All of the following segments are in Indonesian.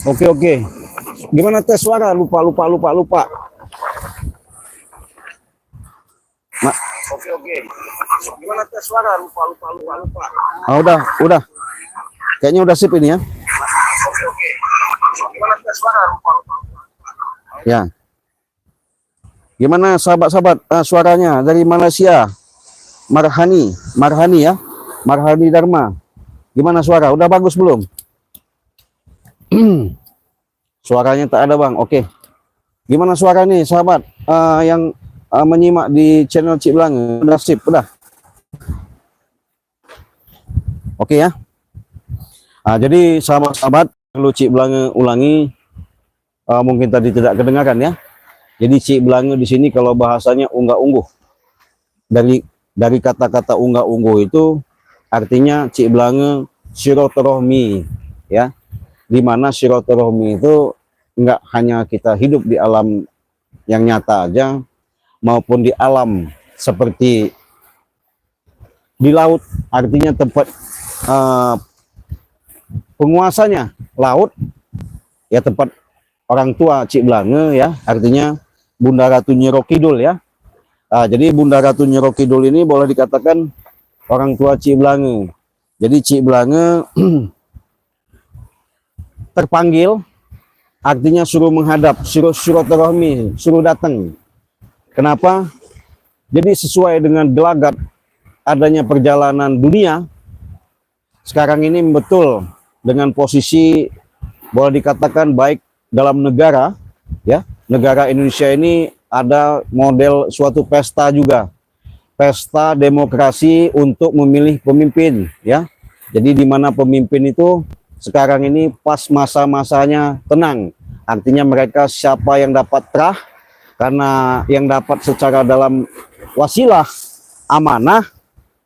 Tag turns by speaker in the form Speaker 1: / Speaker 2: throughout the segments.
Speaker 1: Oke, oke. Gimana tes suara? Lupa. Ma Oke, oke. Gimana tes suara? Lupa. Ah, udah. Kayaknya udah sip ini ya. Oke, oke. Gimana tes suara? Lupa. Ya. Gimana sahabat-sahabat suaranya dari Malaysia? Marhani ya. Marhani Dharma. Gimana suara? Udah bagus belum? Suaranya tak ada bang. Oke. Gimana suara nih sahabat yang menyimak di channel Cik Belanga? Udah sip, udah. Oke ya. Jadi sahabat-sahabat perlu Cik Belanga ulangi, mungkin tadi tidak kedengaran ya. Jadi Cik Belanga di sini kalau bahasanya unggah-ungguh. Dari kata-kata unggah-ungguh itu artinya Cik Belanga silaturahmi ya. Dimana silaturahmi itu enggak hanya kita hidup di alam yang nyata aja, maupun di alam seperti di laut, artinya tempat penguasanya laut ya, tempat orang tua Cik Belanga ya, artinya Bunda Ratu Nyiro Kidul ya. Jadi Bunda Ratu Nyiro Kidul ini boleh dikatakan orang tua Cik Belanga. Jadi Cik Belanga terpanggil, artinya suruh menghadap, suruh silaturahmi, suruh datang. Kenapa? Jadi sesuai dengan gelagat adanya perjalanan dunia sekarang ini, betul dengan posisi boleh dikatakan baik dalam negara ya, negara Indonesia ini ada model suatu pesta juga, pesta demokrasi untuk memilih pemimpin ya. Jadi di mana pemimpin itu sekarang ini pas masa-masanya tenang, artinya mereka siapa yang dapat terah, karena yang dapat secara dalam wasilah amanah,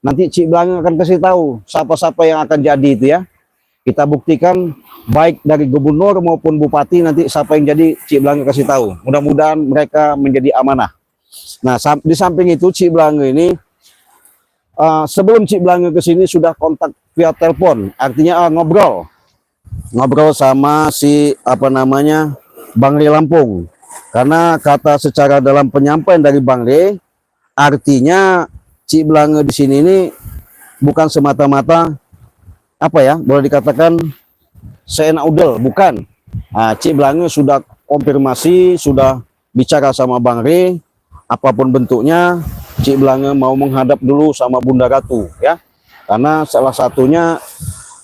Speaker 1: nanti Cik Belanga akan kasih tahu siapa-siapa yang akan jadi itu ya. Kita buktikan baik dari gubernur maupun bupati, nanti siapa yang jadi Cik Belanga kasih tahu. Mudah-mudahan mereka menjadi amanah. Nah, di samping itu Cik Belanga ini sebelum Cik Belanga ke sini sudah kontak via telepon, artinya ngobrol sama si Bang Le Lampung. Karena kata secara dalam penyampaian dari Bang Le, artinya Cik Belanga di sini ini bukan semata-mata boleh dikatakan seenak udel, bukan. Cik Belanga sudah konfirmasi, sudah bicara sama Bang Le, apapun bentuknya Cik Belanga mau menghadap dulu sama Bunda Ratu ya. Karena salah satunya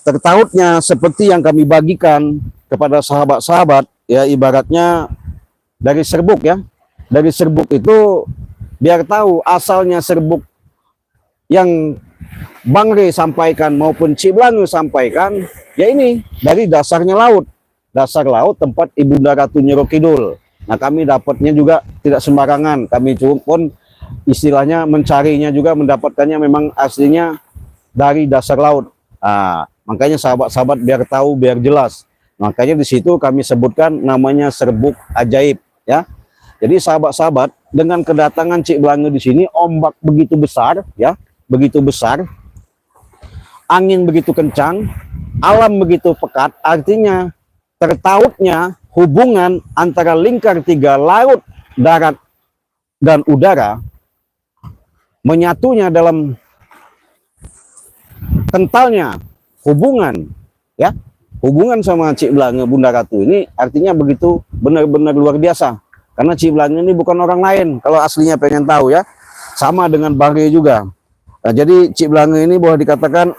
Speaker 1: tertautnya seperti yang kami bagikan kepada sahabat-sahabat ya, ibaratnya dari serbuk ya. Dari serbuk itu biar tahu asalnya serbuk yang Bang Le sampaikan maupun Cik Belanga sampaikan ya, ini dari dasarnya laut. Dasar laut tempat Ibunda Ratu Nyiro Kidul. Nah, kami dapatnya juga tidak sembarangan. Kami pun istilahnya mencarinya juga, mendapatkannya memang aslinya dari dasar laut. Makanya sahabat-sahabat biar tahu, biar jelas. Makanya di situ kami sebutkan namanya serbuk ajaib ya. Jadi sahabat-sahabat, dengan kedatangan Cik Belanga di sini, ombak begitu besar ya, begitu besar. Angin begitu kencang, alam begitu pekat, artinya tertautnya hubungan antara lingkar tiga laut, darat dan udara menyatunya dalam kentalnya hubungan ya, hubungan sama Cik Belanga Bunda Ratu ini artinya begitu benar-benar luar biasa. Karena Cik Belanga ini bukan orang lain, kalau aslinya pengen tahu ya, sama dengan Bang Le juga. Nah, jadi Cik Belanga ini boleh dikatakan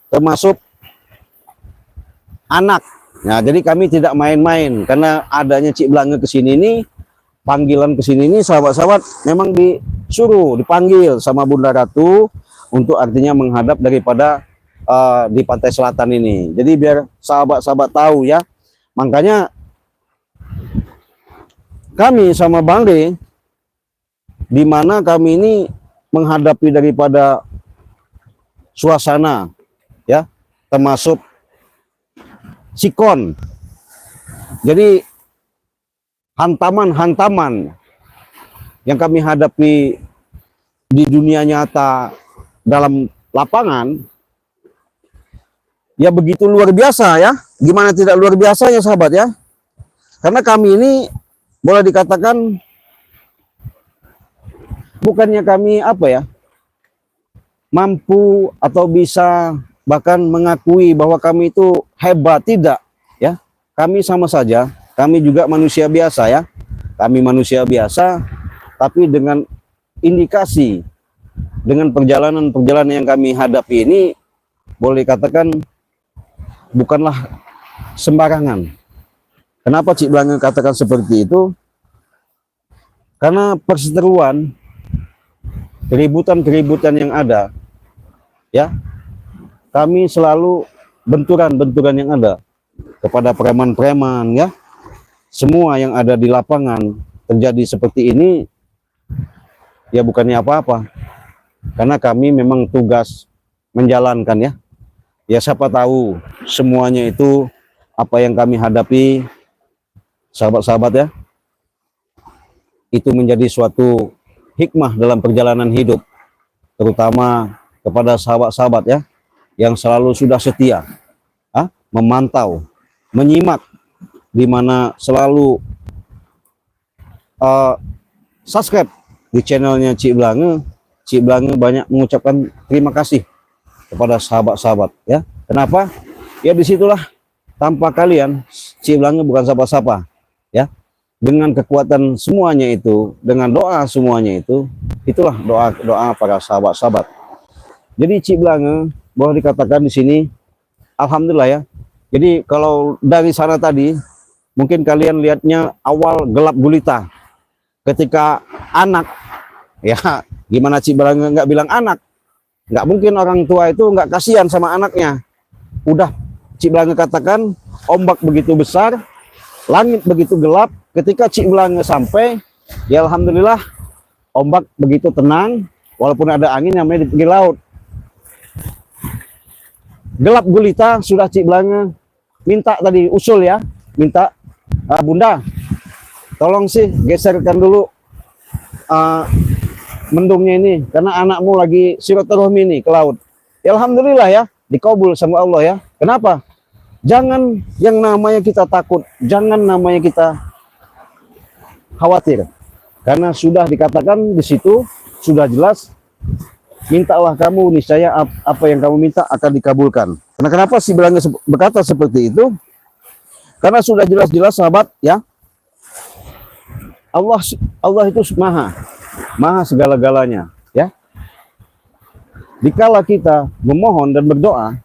Speaker 1: termasuk anak. Nah, jadi kami tidak main-main, karena adanya Cik Belanga ke sini ini, panggilan ke sini ini sahabat-sahabat memang disuruh, dipanggil sama Bunda Ratu untuk artinya menghadap daripada di pantai selatan ini. Jadi biar sahabat-sahabat tahu ya. Makanya kami sama Bang Le, di mana kami ini menghadapi daripada suasana ya, termasuk sikon. Jadi hantaman-hantaman yang kami hadapi di dunia nyata dalam lapangan ya begitu luar biasa ya. Gimana tidak luar biasanya sahabat ya. Karena kami ini boleh dikatakan bukannya kami apa ya, mampu atau bisa bahkan mengakui bahwa kami itu hebat, tidak ya. Kami sama saja, kami juga manusia biasa ya. Kami manusia biasa, tapi dengan indikasi, dengan perjalanan-perjalanan yang kami hadapi ini, boleh dikatakan bukanlah sembarangan. Kenapa Cik Blange katakan seperti itu? Karena perseteruan, keributan-keributan yang ada, ya, kami selalu benturan-benturan yang ada kepada preman-preman, ya, semua yang ada di lapangan terjadi seperti ini, ya bukannya apa-apa, karena kami memang tugas menjalankan ya. Ya siapa tahu semuanya itu apa yang kami hadapi, sahabat-sahabat ya, itu menjadi suatu hikmah dalam perjalanan hidup, terutama kepada sahabat-sahabat ya, yang selalu sudah setia, memantau, menyimak, di mana selalu subscribe di channelnya Cik Blange. Cik Blange banyak mengucapkan terima kasih kepada sahabat-sahabat ya. Kenapa? Ya disitulah tanpa kalian Cik Blange bukan siapa-siapa ya. Dengan kekuatan semuanya itu, dengan doa semuanya itu, itulah doa para sahabat-sahabat. Jadi Cik Blange boleh dikatakan di sini, alhamdulillah ya. Jadi kalau dari sana tadi, mungkin kalian lihatnya awal gelap gulita. Ketika anak, ya gimana Cik Blange nggak bilang anak? Nggak mungkin orang tua itu nggak kasihan sama anaknya. Udah Cik Blange katakan, ombak begitu besar, langit begitu gelap. Ketika Cik Blange sampai, ya alhamdulillah ombak begitu tenang, walaupun ada angin yang namanya di pinggir laut. Gelap gulita, sudah Cik Blange minta tadi usul ya, minta Bunda, tolong sih geserkan dulu mendungnya ini, karena anakmu lagi silaturahmi ini ke laut. Ya alhamdulillah ya, dikabul sama Allah ya. Kenapa? Jangan yang namanya kita takut, jangan namanya kita khawatir, karena sudah dikatakan di situ, sudah jelas, mintalah kamu, niscaya apa yang kamu minta akan dikabulkan. Karena kenapa si Blange berkata seperti itu? Karena sudah jelas-jelas sahabat ya, Allah itu maha segala-galanya ya. Dikala kita memohon dan berdoa,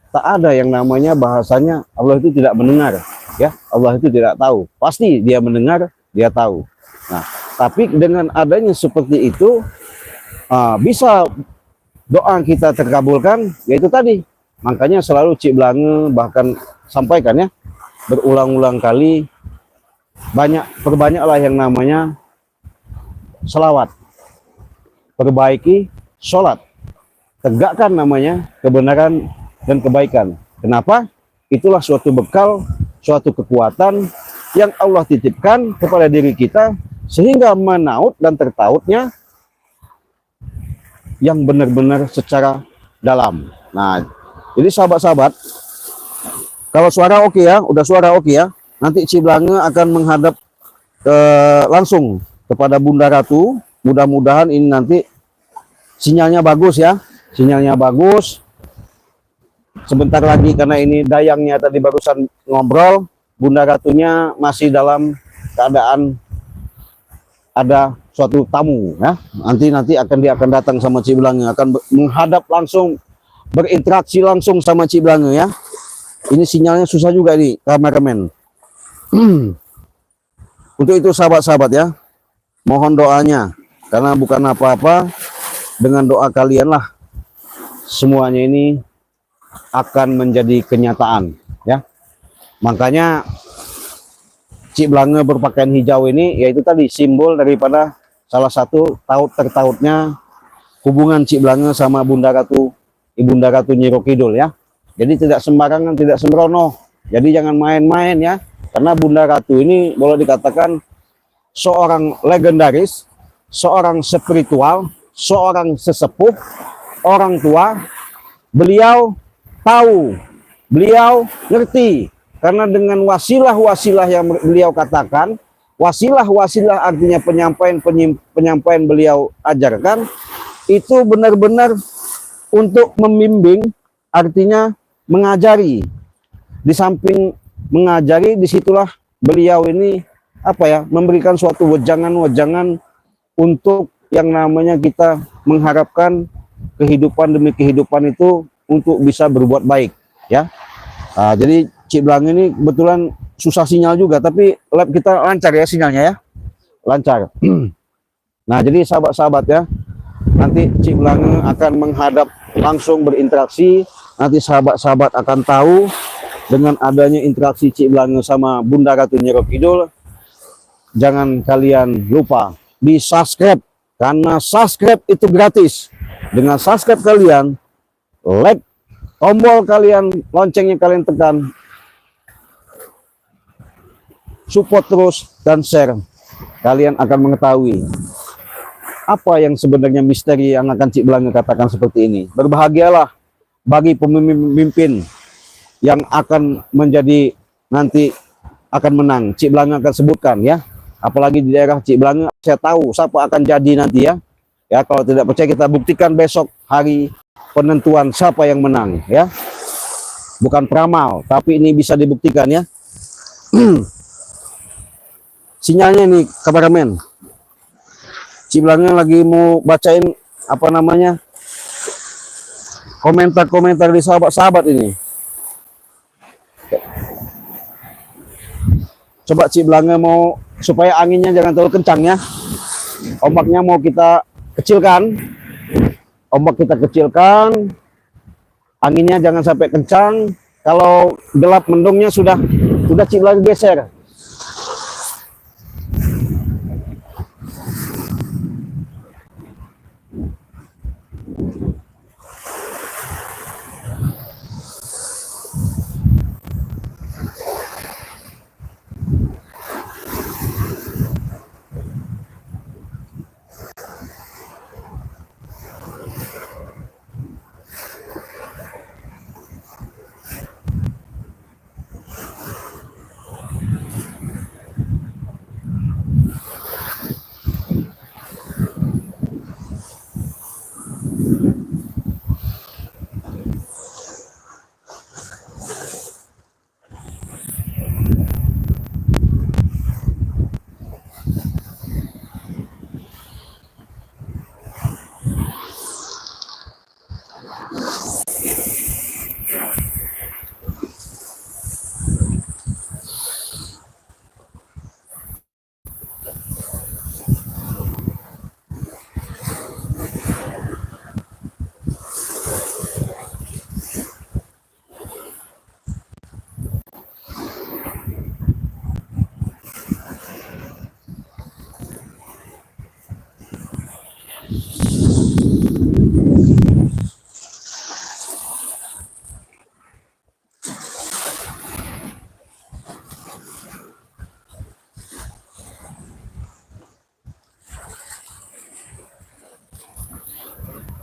Speaker 1: tak ada yang namanya bahasanya Allah itu tidak mendengar ya. Allah itu tidak tahu, pasti dia mendengar, dia tahu. Nah, tapi dengan adanya seperti itu, bisa doa kita terkabulkan, yaitu tadi. Makanya selalu Cik Blange bahkan sampaikan ya, berulang-ulang kali, perbanyaklah yang namanya selawat, perbaiki sholat, tegakkan namanya kebenaran dan kebaikan. Kenapa? Itulah suatu bekal, suatu kekuatan yang Allah titipkan kepada diri kita, sehingga menaut dan tertautnya yang benar-benar secara dalam. Nah, jadi sahabat-sahabat, kalau suara oke ya, udah suara oke ya, nanti Cik Blange akan menghadap langsung kepada Bunda Ratu. Mudah-mudahan ini nanti sinyalnya bagus ya, sinyalnya bagus. Sebentar lagi, karena ini dayangnya tadi barusan ngobrol, Bunda Ratunya masih dalam keadaan ada suatu tamu ya. Nanti dia akan datang sama Cik Blange, akan menghadap langsung, berinteraksi langsung sama Cik Blange ya. Ini sinyalnya susah juga nih kameramen. Untuk itu sahabat-sahabat ya, mohon doanya, karena bukan apa-apa, dengan doa kalianlah semuanya ini akan menjadi kenyataan ya. Makanya Cik Blange berpakaian hijau ini, yaitu tadi simbol daripada salah satu tertautnya hubungan Cik Blange sama Bunda Ratu, Ibunda Ratu Nyi Ro Kidul ya. Jadi tidak sembarangan, tidak sembrono. Jadi jangan main-main ya. Karena Bunda Ratu ini boleh dikatakan seorang legendaris, seorang spiritual, seorang sesepuh, orang tua. Beliau tahu, beliau ngerti. Karena dengan wasilah-wasilah yang beliau katakan, wasilah-wasilah artinya penyampaian beliau ajarkan, itu benar-benar untuk membimbing, artinya mengajari. Di samping mengajari, disitulah beliau ini memberikan suatu wejangan-wejangan untuk yang namanya kita mengharapkan kehidupan demi kehidupan itu untuk bisa berbuat baik, ya. Jadi Cik Belang ini kebetulan susah sinyal juga, tapi lab kita lancar ya sinyalnya ya, lancar. Nah, jadi sahabat-sahabat ya, nanti Cik Belang akan menghadap langsung berinteraksi. Nanti sahabat-sahabat akan tahu dengan adanya interaksi Cik Belang sama Bunda Ratu Nyi Kidul. Jangan kalian lupa di subscribe, karena subscribe itu gratis. Dengan subscribe kalian, like, tombol kalian, loncengnya kalian tekan, support terus dan share, kalian akan mengetahui apa yang sebenarnya misteri yang akan Cik Belang katakan seperti ini. Berbahagialah bagi pemimpin yang akan menjadi nanti akan menang. Cik Belang akan sebutkan ya, apalagi di daerah Cik Belang saya tahu siapa akan jadi nanti ya. Ya, kalau tidak percaya kita buktikan besok hari penentuan siapa yang menang ya. Bukan peramal, tapi ini bisa dibuktikan ya. Sinyalnya nih kameramen, Cik Belang lagi mau bacain komentar-komentar di sahabat-sahabat ini. Coba Cik Belang mau supaya anginnya jangan terlalu kencang ya, ombaknya mau kita kecilkan, anginnya jangan sampai kencang. Kalau gelap mendungnya sudah Cik Belang geser.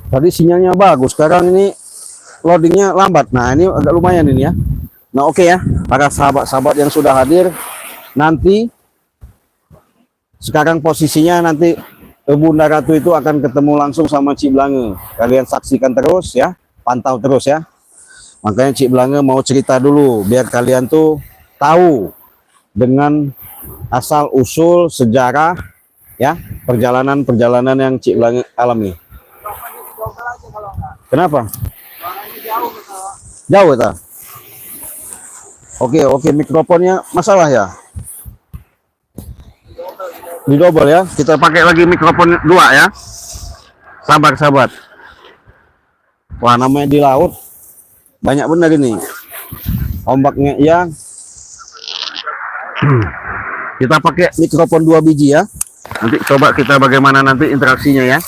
Speaker 1: Tadi sinyalnya bagus, sekarang ini loadingnya lambat. Nah, ini agak lumayan ini ya. Nah, oke ya, para sahabat-sahabat yang sudah hadir, nanti sekarang posisinya nanti Bunda Ratu itu akan ketemu langsung sama Cik Belang. Kalian saksikan terus ya, pantau terus ya. Makanya Cik Belang mau cerita dulu biar kalian tuh tahu dengan asal usul sejarah ya, perjalanan yang Cik Belang alami. Kenapa? Jauh tak? Oke, mikrofonnya masalah ya? Di double ya. Kita pakai lagi mikrofon 2 ya. Sabar. Wah, namanya di laut banyak benar ini. Ombaknya ya. Kita pakai mikrofon 2 biji ya. Nanti coba kita bagaimana nanti interaksinya ya.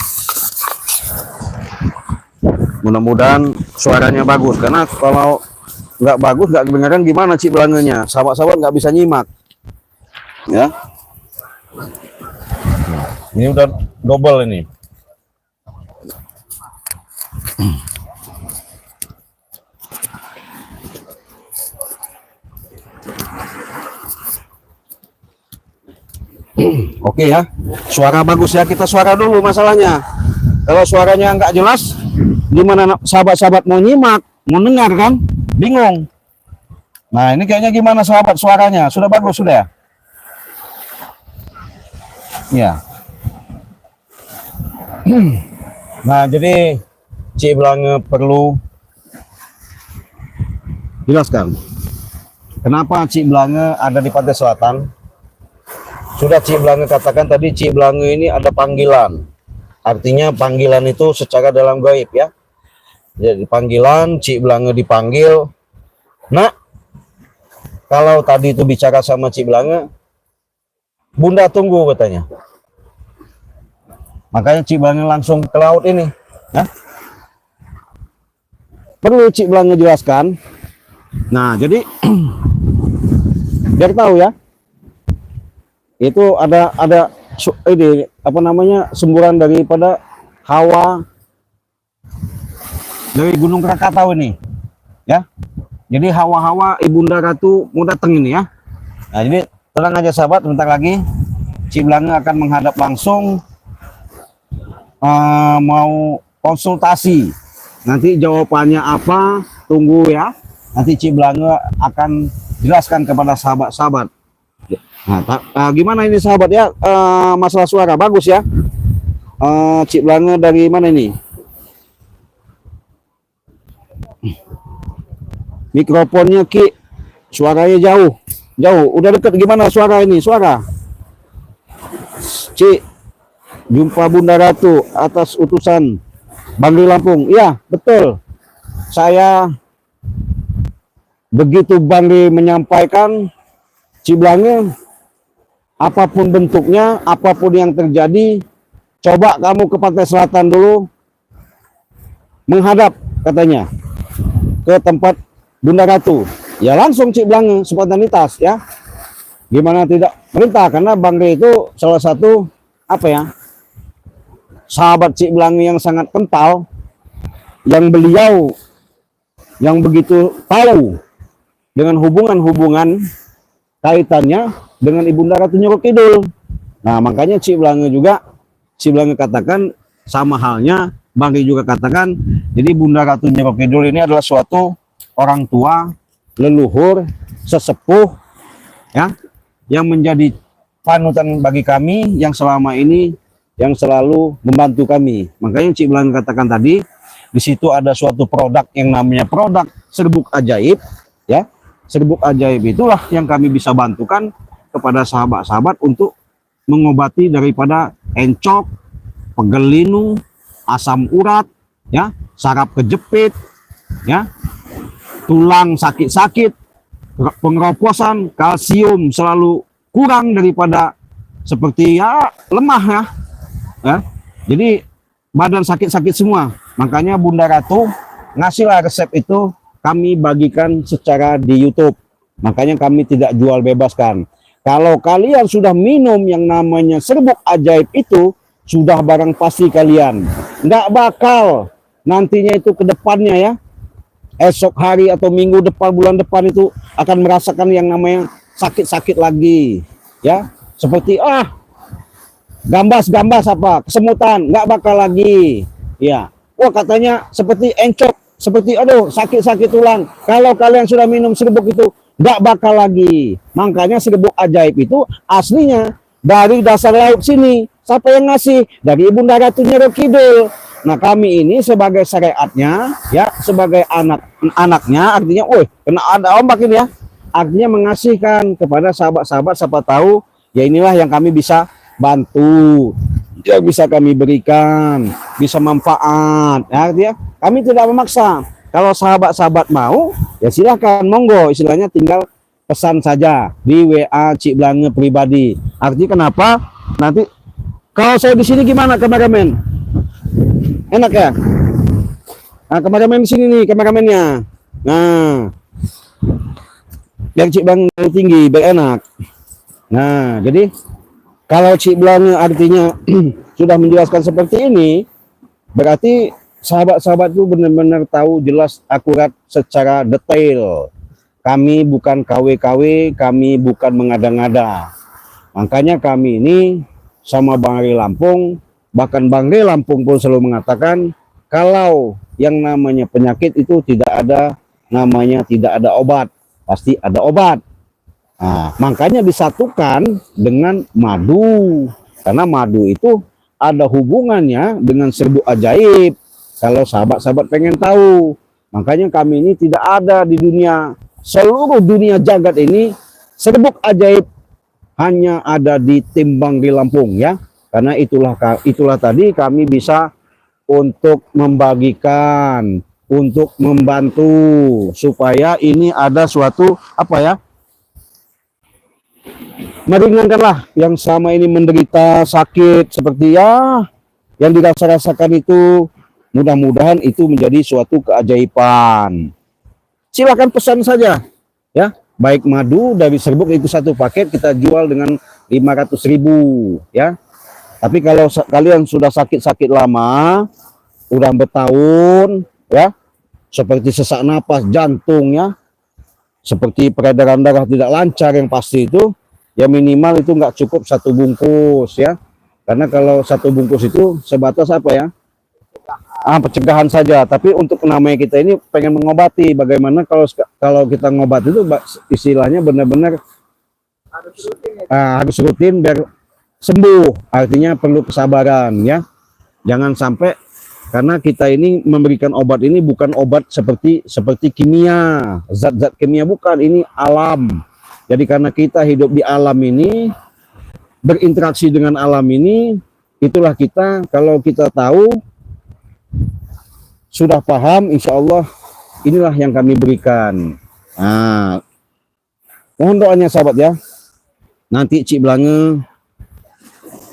Speaker 1: Mudah-mudahan suaranya bagus, karena kalau nggak bagus, nggak kedengaran gimana Cik Belangnya, sahabat-sahabat nggak bisa nyimak ya. Ini udah double ini. Oke ya, suara bagus ya. Kita suara dulu masalahnya. Kalau suaranya nggak jelas, gimana sahabat-sahabat mau nyimak, mau dengar kan? Bingung. Nah ini kayaknya gimana sahabat suaranya? Sudah bagus sudah? Ya. Nah jadi Cik Blange perlu jelaskan. Kenapa Cik Blange ada di Pantai Selatan? Sudah Cik Blange katakan tadi, Cik Blange ini ada panggilan. Artinya panggilan itu secara dalam gaib ya. Jadi panggilan, Cik Blange dipanggil. Nah, kalau tadi itu bicara sama Cik Blange, Bunda tunggu katanya. Makanya Cik Blange langsung ke laut ini. Ya. Perlu Cik Blange jelaskan. Nah, jadi biar tahu ya. Itu ada ini apa namanya, semburan daripada hawa dari Gunung Krakatau ini ya. Jadi hawa-hawa Ibunda Ratu mau datang ini ya. Nah jadi tenang aja sahabat, bentar lagi Cik Blange akan menghadap langsung, mau konsultasi. Nanti jawabannya apa, tunggu ya. Nanti Cik Blange akan jelaskan kepada sahabat-sahabat. Nah, gimana ini sahabat ya, masalah suara bagus ya. Cik Blange dari mana ini? Mikrofonnya Ki, suaranya jauh. Udah deket, gimana suara ini? Suara Cik, jumpa Bunda Ratu atas utusan Bangli Lampung. Iya betul, saya begitu Bangli menyampaikan Cik Blange, apapun bentuknya, apapun yang terjadi, coba kamu ke Pantai Selatan dulu, menghadap katanya ke tempat Bunda Ratu. Ya langsung Cik Blange spontanitas ya. Gimana tidak perintah, karena Bangli itu salah satu apa ya, sahabat Cik Blange yang sangat kental, yang beliau yang begitu tahu dengan hubungan-hubungan kaitannya dengan Ibunda Ratu Nyiro Kidul. Nah makanya Cik Blange katakan sama halnya Bangli juga katakan. Jadi Bunda Ratu Nyiro Kidul ini adalah suatu orang tua, leluhur, sesepuh ya, yang menjadi panutan bagi kami, yang selama ini yang selalu membantu kami. Makanya Cik Blange katakan tadi, di situ ada suatu produk yang namanya produk serbuk ajaib ya. Serbuk ajaib itulah yang kami bisa bantukan kepada sahabat-sahabat untuk mengobati daripada encok, pegel linu, asam urat, ya, saraf kejepit, ya, tulang sakit-sakit, pengeroposan, kalsium selalu kurang daripada seperti ya lemah ya. Jadi badan sakit-sakit semua. Makanya Bunda Ratu ngasihlah resep itu, kami bagikan secara di YouTube. Makanya kami tidak jual bebaskan. Kalau kalian sudah minum yang namanya serbuk ajaib itu, sudah barang pasti kalian nggak bakal nantinya itu ke depannya ya, esok hari atau minggu depan, bulan depan itu akan merasakan yang namanya sakit-sakit lagi ya. Seperti gambas apa, kesemutan, nggak bakal lagi ya. Wah katanya seperti encok, seperti aduh sakit-sakit tulang. Kalau kalian sudah minum serbuk itu nggak bakal lagi. Makanya serbuk ajaib itu aslinya dari dasar laut sini. Siapa yang ngasih? Dari Ibunda Ratu Nyiro Kidul. Nah kami ini sebagai syariatnya ya, sebagai anaknya, artinya kena ada ombak ini ya, artinya mengasihkan kepada sahabat-sahabat, siapa tahu ya inilah yang kami bisa bantu, yang bisa kami berikan, bisa manfaat ya, artinya kami tidak memaksa. Kalau sahabat-sahabat mau ya silahkan, monggo, istilahnya tinggal pesan saja di WA Cik Blange pribadi. Artinya kenapa nanti kalau saya di sini gimana kameramen? Enak ya? Nah, kameramen di sini nih, kameramennya. Nah, yang Cik Blange tinggi, biar enak. Nah, jadi kalau Cik Blange artinya sudah menjelaskan seperti ini, berarti sahabat-sahabat itu benar-benar tahu jelas, akurat, secara detail. Kami bukan KW-KW, kami bukan mengada-ngada. Makanya kami ini sama Bang Ray Lampung. Bahkan Bang Ray Lampung pun selalu mengatakan kalau yang namanya penyakit itu tidak ada namanya tidak ada obat, pasti ada obat. Nah, makanya disatukan dengan madu, karena madu itu ada hubungannya dengan serbuk ajaib. Kalau sahabat-sahabat pengen tahu, makanya kami ini tidak ada di dunia, seluruh dunia jagat ini serbuk ajaib hanya ada di Timbang di Lampung ya. Karena itulah tadi kami bisa untuk membagikan, untuk membantu supaya ini ada suatu apa ya? Meringankanlah yang selama ini menderita sakit seperti ya yang dirasakan itu, mudah-mudahan itu menjadi suatu keajaiban. Silakan pesan saja ya, baik madu dari serbuk itu satu paket kita jual dengan 500.000 ya. Tapi kalau kalian sudah sakit-sakit lama, udah bertahun ya, seperti sesak napas, jantung ya, seperti peredaran darah tidak lancar yang pasti itu, ya minimal itu nggak cukup 1 bungkus ya. Karena kalau 1 bungkus itu sebatas apa ya? Pencegahan saja. Tapi untuk namanya kita ini pengen mengobati. Bagaimana kalau kita ngobat itu istilahnya benar-benar harus rutin biar sembuh. Artinya perlu kesabaran ya. Jangan sampai, karena kita ini memberikan obat ini bukan obat seperti kimia, zat-zat kimia, bukan, ini alam. Jadi karena kita hidup di alam ini, berinteraksi dengan alam ini, itulah kita, kalau kita tahu, sudah paham, insya Allah inilah yang kami berikan. Nah, mohon doanya sahabat ya. Nanti Cik Blange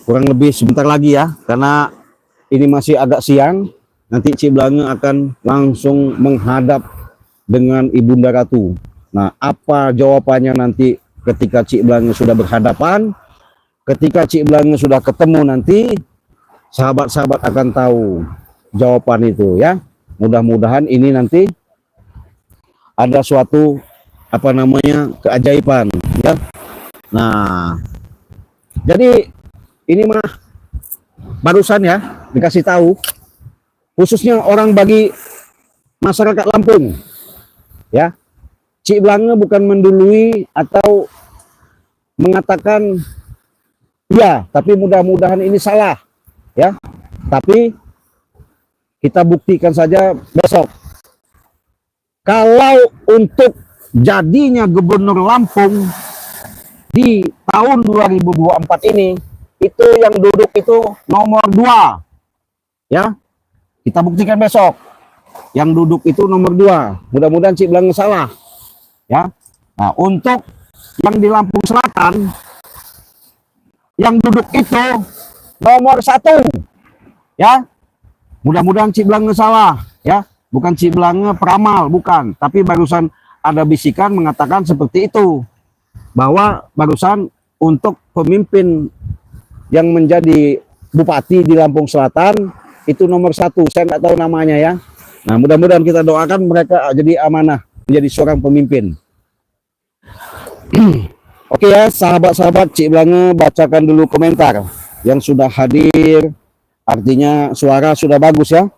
Speaker 1: kurang lebih sebentar lagi ya, karena ini masih agak siang. Nanti Cik Blange akan langsung menghadap dengan Ibunda Ratu. Nah, apa jawabannya nanti ketika Cik Blange sudah berhadapan, ketika Cik Blange sudah ketemu nanti, sahabat-sahabat akan tahu jawaban itu ya. Mudah-mudahan ini nanti ada suatu apa namanya keajaiban ya. Nah, jadi ini mah barusan ya dikasih tahu, khususnya orang bagi masyarakat Lampung ya. Cik Blange bukan mendului atau mengatakan ya, tapi mudah-mudahan ini salah ya. Tapi kita buktikan saja besok. Kalau untuk jadinya gubernur Lampung di tahun 2024 ini, itu yang duduk itu nomor 2 ya. Kita buktikan besok yang duduk itu nomor 2. Mudah-mudahan Cik Blange salah ya. Nah, untuk yang di Lampung Selatan yang duduk itu nomor 1 ya. Mudah-mudahan Cik Blange salah ya. Bukan Cik Blange peramal, bukan, tapi barusan ada bisikan mengatakan seperti itu, bahwa barusan untuk pemimpin yang menjadi bupati di Lampung Selatan itu nomor 1, saya nggak tahu namanya ya. Nah, mudah-mudahan kita doakan mereka jadi amanah menjadi seorang pemimpin. Oke ya, sahabat-sahabat, Cik Blange bacakan dulu komentar yang sudah hadir. Artinya suara sudah bagus ya,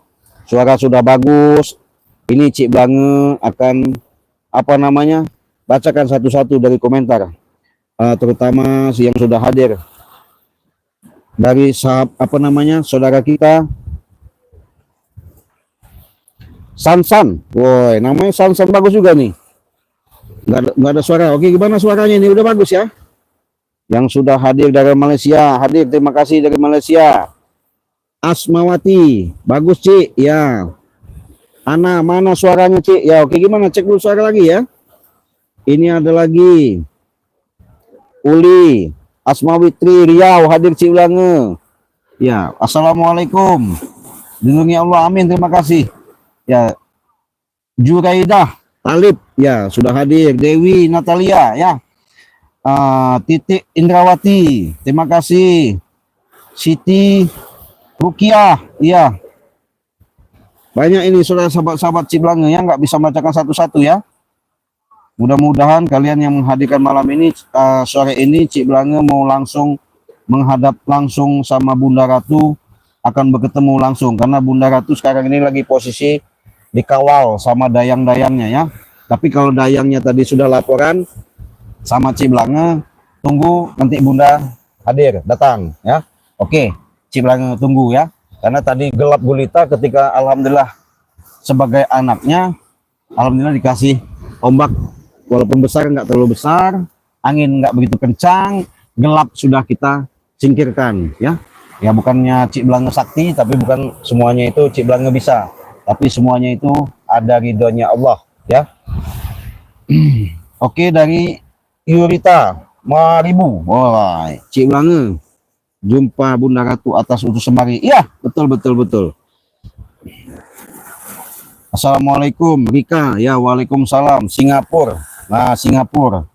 Speaker 1: suara sudah bagus. Ini Cik Blange akan apa namanya bacakan satu-satu dari komentar, terutama yang sudah hadir dari apa namanya saudara kita Sansan. Woi, namanya Sansan bagus juga nih. Nggak ada suara. Oke, gimana suaranya ini? Udah bagus ya. Yang sudah hadir dari Malaysia, hadir, terima kasih dari Malaysia. Asmawati, bagus Cik ya. Ana, mana suaranya Cik ya? Oke, gimana, cek dulu suara lagi ya. Ini ada lagi Uli, Asmawitri, Riau, hadir Cik Blange ya. Assalamualaikum, lindungi Allah, amin, terima kasih ya. Juraidah Talib ya sudah hadir. Dewi Natalia ya. Titik Indrawati, terima kasih. Siti Rukiah, iya. Banyak ini saudara sahabat-sahabat Cik Blange yang nggak bisa bacakan satu-satu ya. Mudah-mudahan kalian yang menghadirkan malam ini, sore ini Cik Blange mau langsung menghadap langsung sama Bunda Ratu, akan bertemu langsung, karena Bunda Ratu sekarang ini lagi posisi dikawal sama dayang-dayangnya ya. Tapi kalau dayangnya tadi sudah laporan sama Cik Blange, tunggu nanti Bunda hadir, datang ya. Oke, Cik Blange tunggu ya. Karena tadi gelap gulita ketika alhamdulillah sebagai anaknya, alhamdulillah dikasih ombak walaupun besar, nggak terlalu besar, angin nggak begitu kencang, gelap sudah kita singkirkan ya. Ya bukannya Cik Blange sakti, tapi bukan semuanya itu Cik Blange bisa, tapi semuanya itu ada ridhonya Allah ya. Oke, dari Yurita Maribu, wah Cik Blange jumpa Bunda Ratu atas utus semari. Iya betul. Assalamualaikum Rika, ya waalaikumsalam. Singapura, nah Singapura,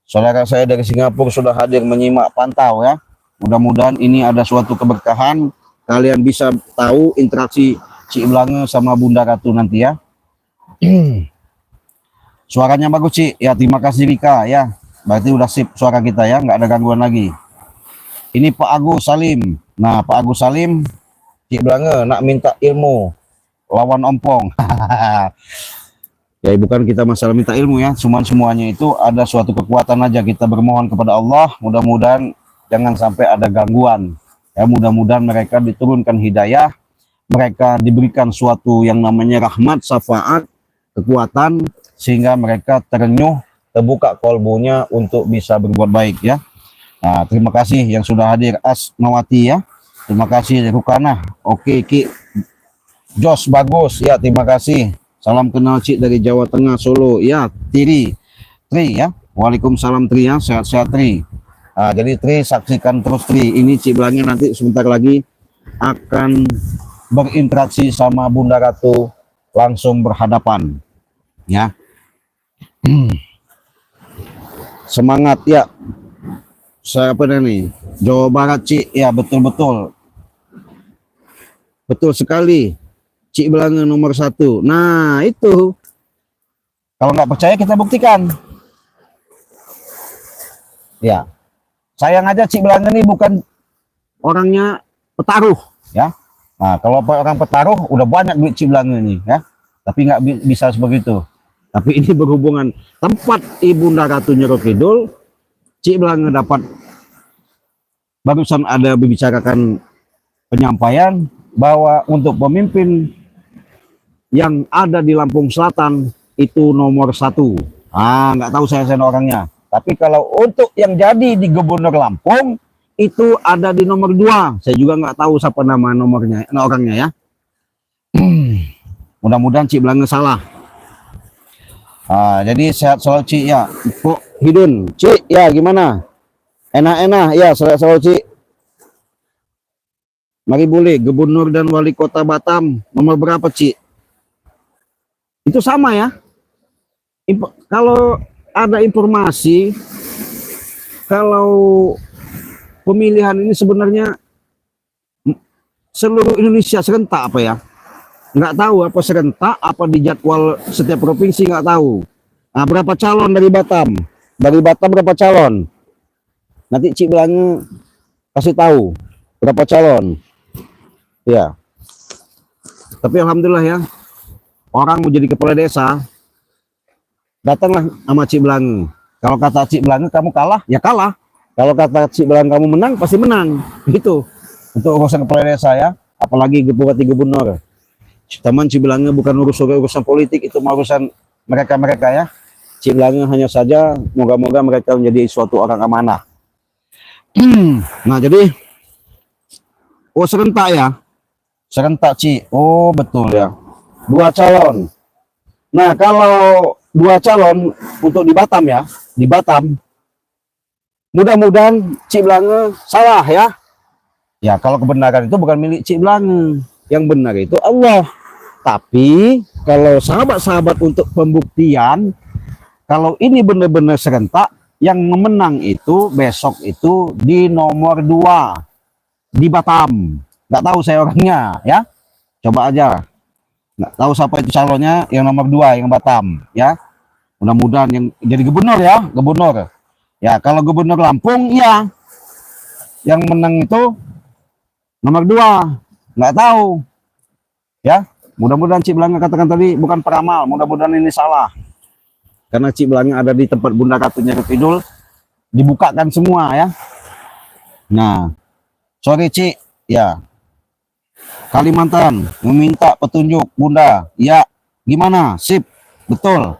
Speaker 1: saudara saya dari Singapura sudah hadir menyimak pantau ya. Mudah-mudahan ini ada suatu keberkahan, kalian bisa tahu interaksi Cik Blange sama Bunda Ratu nanti ya. Suaranya bagus Cik, ya terima kasih Rika ya. Berarti udah sip suara kita ya, nggak ada gangguan lagi. Ini Pak Agus Salim. Nah Pak Agus Salim, Cik Blange nak minta ilmu lawan ompong. Ya bukan kita masalah minta ilmu ya, cuman semuanya itu ada suatu kekuatan aja. Kita bermohon kepada Allah, mudah-mudahan jangan sampai ada gangguan ya. Mudah-mudahan mereka diturunkan hidayah, mereka diberikan suatu yang namanya rahmat, syafaat, kekuatan, sehingga mereka terenyuh, terbuka kolbunya untuk bisa berbuat baik ya. Nah, terima kasih yang sudah hadir Asmawati ya. Terima kasih Rukana. Oke Ki Jos bagus ya, terima kasih. Salam kenal Cik dari Jawa Tengah Solo ya. Tri ya. Waalaikumsalam Tri ya, sehat-sehat Tri. Nah, jadi Tri saksikan terus Tri. Ini Cik Blange nanti sebentar lagi akan berinteraksi sama Bunda Ratu langsung berhadapan ya. Semangat ya. Saya apa nih? Jawa Barat Cik ya, betul sekali. Cik Blange nomor 1. Nah itu, kalau nggak percaya kita buktikan ya. Sayang aja Cik Blange ini bukan orangnya petaruh ya. Nah kalau orang petaruh udah banyak duit Cik Blange ini ya, tapi nggak bisa seperti itu. Tapi ini berhubungan tempat Ibunda Ratu Nyiro Kidul, Cik Blange dapat barusan ada membicarakan penyampaian bahwa untuk pemimpin yang ada di Lampung Selatan itu nomor 1. Nggak tahu saya orangnya. Tapi kalau untuk yang jadi di Gubernur Lampung itu ada di nomor 2. Saya juga nggak tahu siapa nama orangnya ya. Mudah-mudahan Cik Blange salah. Jadi sehat selalu Cik ya. Kok Hidun Cik ya, gimana? Enak-enak ya, selalu Cik. Mari boleh, Gubernur dan Wali Kota Batam nomor berapa Cik? Itu sama ya. Kalau ada informasi kalau pemilihan ini sebenarnya seluruh Indonesia serentak apa ya? Nggak tahu apa serentak, apa di jadwal setiap provinsi, nggak tahu. Nah, berapa calon dari Batam? Dari Batam berapa calon? Nanti Cik Blange kasih tahu berapa calon. Ya. Tapi alhamdulillah ya, orang mau jadi kepala desa, datanglah sama Cik Blange. Kalau kata Cik Blange kamu kalah, ya kalah. Kalau kata Cik Blange kamu menang, pasti menang. Gitu. Untuk urusan kepala desa ya, apalagi bupati gubernur. Teman Cik Blange bukan urusan politik, itu urusan mereka ya. Cik Blange hanya saja moga-moga mereka menjadi suatu orang amanah. Nah jadi, oh serentak ya, serentak Cik. Oh betul ya, 2 calon. Nah kalau 2 calon untuk di Batam ya, di Batam, mudah-mudahan Cik Blange salah ya. Ya kalau kebenaran itu bukan milik Cik Blange, yang benar itu Allah. Tapi kalau sahabat-sahabat untuk pembuktian, kalau ini benar-benar serentak, yang menang itu besok itu di nomor 2 di Batam. Nggak tahu saya orangnya ya, coba aja. Nggak tahu siapa itu calonnya yang nomor 2 yang Batam ya. Mudah-mudahan yang jadi gubernur ya, gubernur ya. Kalau gubernur Lampung ya yang menang itu nomor 2. Nggak tahu. Ya, mudah-mudahan Cik Belanga katakan tadi bukan peramal, mudah-mudahan ini salah. Karena Cik Belanga ada di tempat Bunda Ratu Nyiro Kidul, dibukakan semua ya. Nah, sorry Cik, ya. Kalimantan meminta petunjuk Bunda. Ya, gimana? Sip, betul.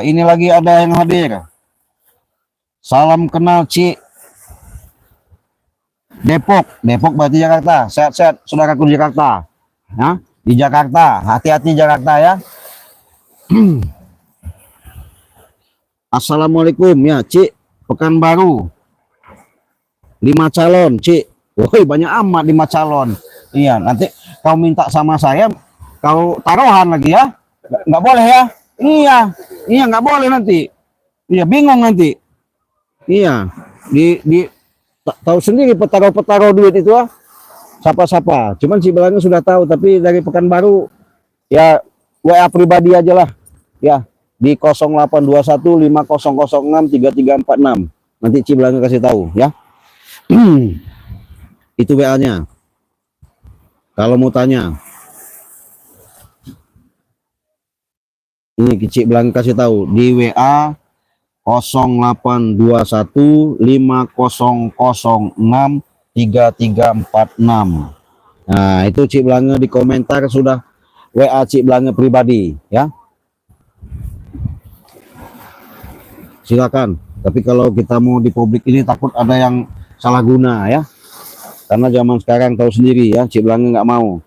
Speaker 1: Ini lagi ada yang hadir. Salam kenal Cik. Depok berarti Jakarta. Sehat-sehat saudaraku di Jakarta. Ya, di Jakarta, hati-hati Jakarta ya. Assalamualaikum ya Cik, Pekanbaru 5 calon Cik. Woi banyak amat 5 calon. Iya nanti kau minta sama saya, kau taruhan lagi ya. Nggak boleh ya. Iya nggak boleh nanti. Iya bingung nanti. Iya tahu sendiri petaro duit itu siapa. Cuman Cik Belanga sudah tahu, tapi dari Pekanbaru ya WA pribadi aja lah ya di 082150063346. Nanti Cik Belanga kasih tahu ya. Itu WA-nya. Kalau mau tanya, ini Cik Belanga kasih tahu di WA 082150063346. Nah, itu Cik Belanga di komentar sudah WA Cik Belanga pribadi ya. Silakan. Tapi kalau kita mau di publik ini takut ada yang salah guna ya. Karena zaman sekarang tahu sendiri ya, Cik Belanga nggak mau.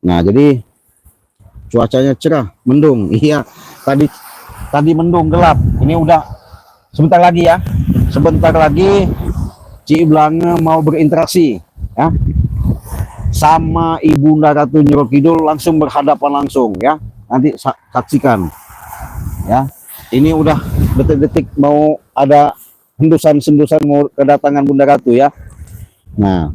Speaker 1: Nah, jadi cuacanya cerah, mendung. Iya, tadi mendung gelap. Ini udah sebentar lagi ya. Sebentar lagi Cik Belanga mau berinteraksi ya sama Ibunda Ratu Nyiro Kidul, langsung berhadapan langsung ya. Nanti saksikan ya. Ini udah detik-detik mau ada hendusan-hendusan mau kedatangan Bunda Ratu ya. Nah,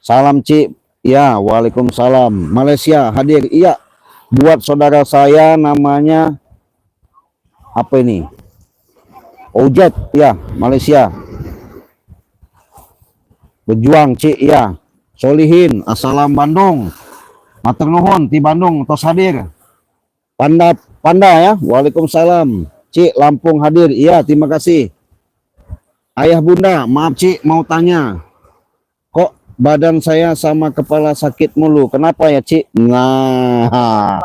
Speaker 1: salam Cik ya. Waalaikumsalam. Malaysia hadir. Iya, buat saudara saya namanya apa ini, Ojet ya, Malaysia. Berjuang Cik ya. Solihin, assalam Bandung. Matur nuhun ti Bandung tos hadir. Panda ya. Waalaikumsalam. Cik Lampung hadir. Iya, terima kasih. Ayah Bunda, maaf Cik mau tanya. Kok badan saya sama kepala sakit mulu? Kenapa ya Cik? Nah,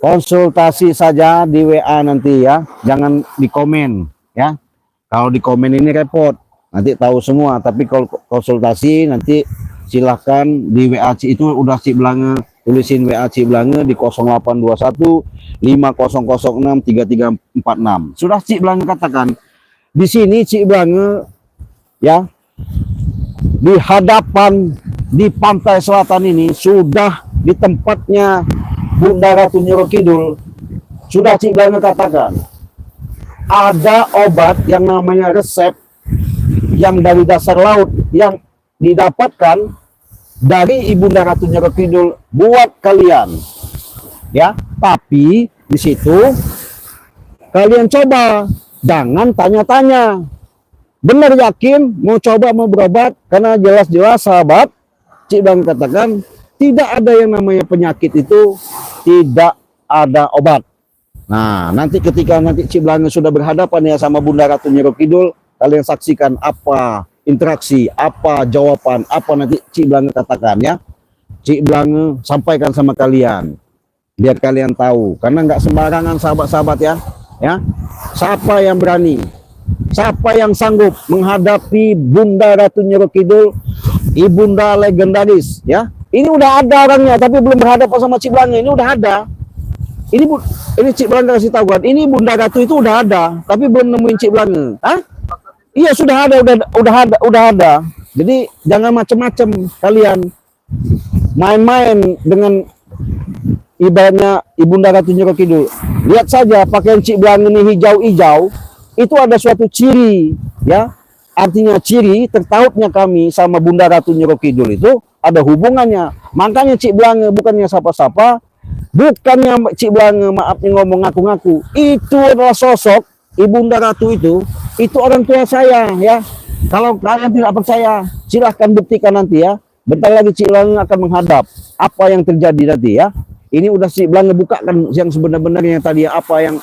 Speaker 1: konsultasi saja di WA nanti ya. Jangan di komen ya. Kalau di komen ini repot. Nanti tahu semua. Tapi kalau konsultasi nanti silahkan di WA Cik itu udah Cik Belanga tulisin WA Cik Belanga di 082150063346. Sudah Cik Belanga katakan. Di sini Cik Belanga ya di hadapan di pantai selatan ini sudah di tempatnya Bunda Ratu Nyiro Kidul. Sudah Cik Belanga katakan ada obat yang namanya resep yang dari dasar laut yang didapatkan dari Ibunda Ratu Nyiro Kidul buat kalian ya. Tapi di situ kalian coba, jangan tanya-tanya. Benar yakin mau coba mau berobat? Karena jelas-jelas sahabat Cik Belanga katakan tidak ada yang namanya penyakit itu tidak ada obat. Nah, nanti ketika nanti Cik Belanga sudah berhadapan ya sama Bunda Ratu Nyiro Kidul, kalian saksikan apa interaksi, apa jawaban, apa nanti Cik Belanga katakan ya. Cik Belanga sampaikan sama kalian biar kalian tahu, karena nggak sembarangan sahabat-sahabat ya. Ya, siapa yang berani, siapa yang sanggup menghadapi Bunda Ratu Nyiro Kidul, Ibunda legendaris ya. Ini udah ada orangnya tapi belum berhadapan sama Cik Belanga. Ini udah ada. Ini Cik Belanga kasih tahu kan, ini Bunda Ratu itu udah ada tapi belum nemuin Cik Belanga. Hah? Iya sudah ada, udah ada. Jadi jangan macam-macam kalian main-main dengan ibaratnya Ibunda Ratu Nyiro Kidul. Lihat saja pakaian Cik Belanga ini hijau-hijau, itu ada suatu ciri ya. Artinya ciri tertautnya kami sama Bunda Ratu Nyiro Kidul itu ada hubungannya. Makanya Cik Belanga bukannya sapa-sapa, bukannya Cik Belanga maafnya ngomong ngaku-ngaku. Itu adalah sosok Ibunda Ratu itu orang tua saya ya. Kalau kalian tidak percaya, silahkan buktikan nanti ya. Bentar lagi Cik Blange akan menghadap. Apa yang terjadi nanti ya. Ini udah Cik Blange bukakan yang sebenarnya tadi ya, apa yang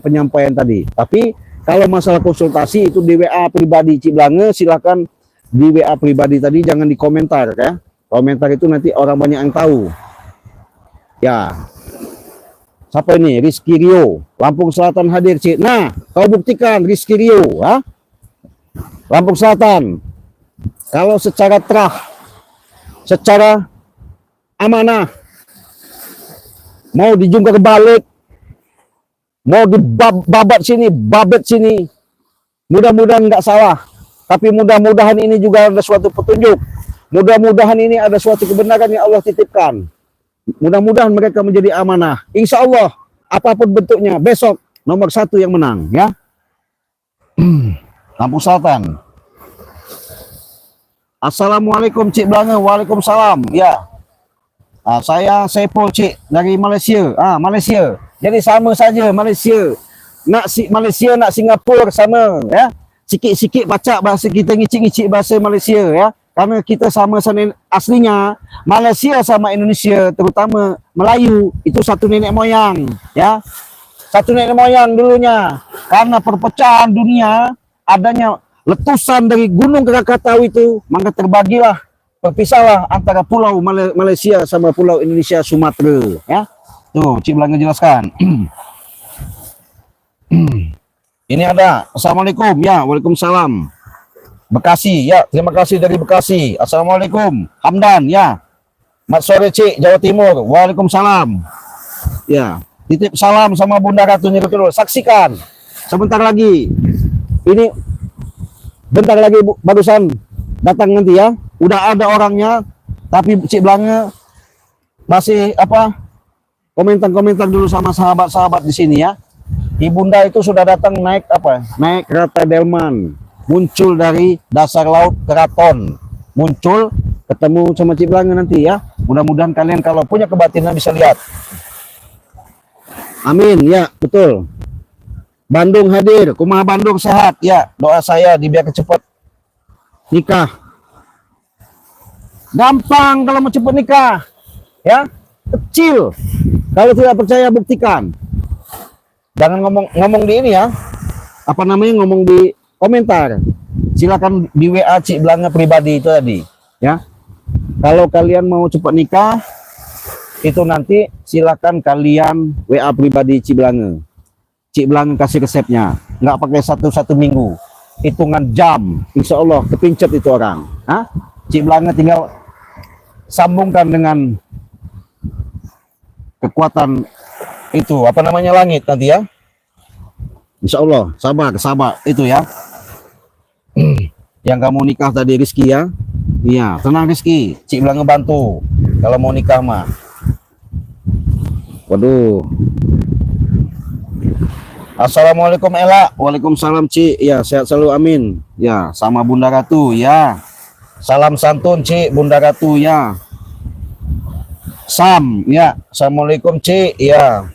Speaker 1: penyampaian tadi. Tapi kalau masalah konsultasi itu di WA pribadi Cik Blange, silahkan di WA pribadi tadi, jangan di komentar ya. Komentar itu nanti orang banyak yang tahu. Ya. Siapa ini? Rizky Rio, Lampung Selatan hadir Cik. Nah, kau buktikan Rizky Rio, ha? Lampung Selatan. Kalau secara terah, secara amanah, mau dijungkir balik, mau dibabat sini, babet sini, mudah-mudahan nggak salah. Tapi mudah-mudahan ini juga ada suatu petunjuk. Mudah-mudahan ini ada suatu kebenaran yang Allah titipkan. Mudah-mudahan mereka menjadi amanah. Insya Allah, apapun bentuknya, besok nomor 1 yang menang, ya. Lampung Selatan. Assalamualaikum Cik Blange. Waalaikumsalam. Ya. Saya Saiful Cik dari Malaysia. Malaysia. Jadi sama saja Malaysia. Malaysia nak Singapura sama ya. Sikit-sikit pacak bahasa kita, ngicik-ngicik bahasa Malaysia ya. Karena kita sama-sama aslinya Malaysia sama Indonesia, terutama Melayu itu satu nenek moyang ya. Satu nenek moyang dulunya. Karena perpecahan dunia, adanya letusan dari Gunung Krakatau itu, maka terbagilah, berpisahlah antara pulau Malaysia sama pulau Indonesia Sumatera ya. Tuh Cik Blange jelaskan. Ini ada. Assalamualaikum ya. Waalaikumsalam. Bekasi ya, terima kasih dari Bekasi. Assalamualaikum. Hamdan ya. Mat sore Cik, Jawa Timur. Waalaikumsalam. Ya, titip salam sama Bunda Ratu Nirokiro. Saksikan sebentar lagi. Ini bentar lagi barusan datang nanti ya. Udah ada orangnya, tapi Cik Blange masih komentar dulu sama sahabat-sahabat di sini ya. Ibunda itu sudah datang naik naik kereta delman, muncul dari dasar laut keraton, muncul ketemu sama Cik Blange nanti ya. Mudah-mudahan kalian kalau punya kebatinan bisa lihat. Amin ya, betul. Bandung hadir, kumaha Bandung sehat ya. Doa saya dibiar cepat nikah. Gampang kalau mau cepat nikah ya, kecil. Kalau tidak percaya buktikan. Jangan ngomong di ini ya, ngomong di komentar. Silakan di WA Cik Blange pribadi itu tadi ya. Kalau kalian mau cepat nikah itu nanti silakan kalian WA pribadi Cik Blange. Cik Blange kasih resepnya, nggak pakai satu minggu, hitungan jam, insya Allah kepincut itu orang. Cik Blange tinggal sambungkan dengan kekuatan itu langit nanti ya. Insya Allah sabar itu ya. Yang kamu nikah tadi Rizky ya. Iya, tenang Rizky, Cik Blange bantu kalau mau nikah mah. Waduh. Assalamualaikum Ella. Waalaikumsalam Cik. Ya, sehat selalu amin. Ya, sama Bunda Ratu ya. Salam santun Cik Bunda Ratu ya. Sam ya. Assalamualaikum Cik ya.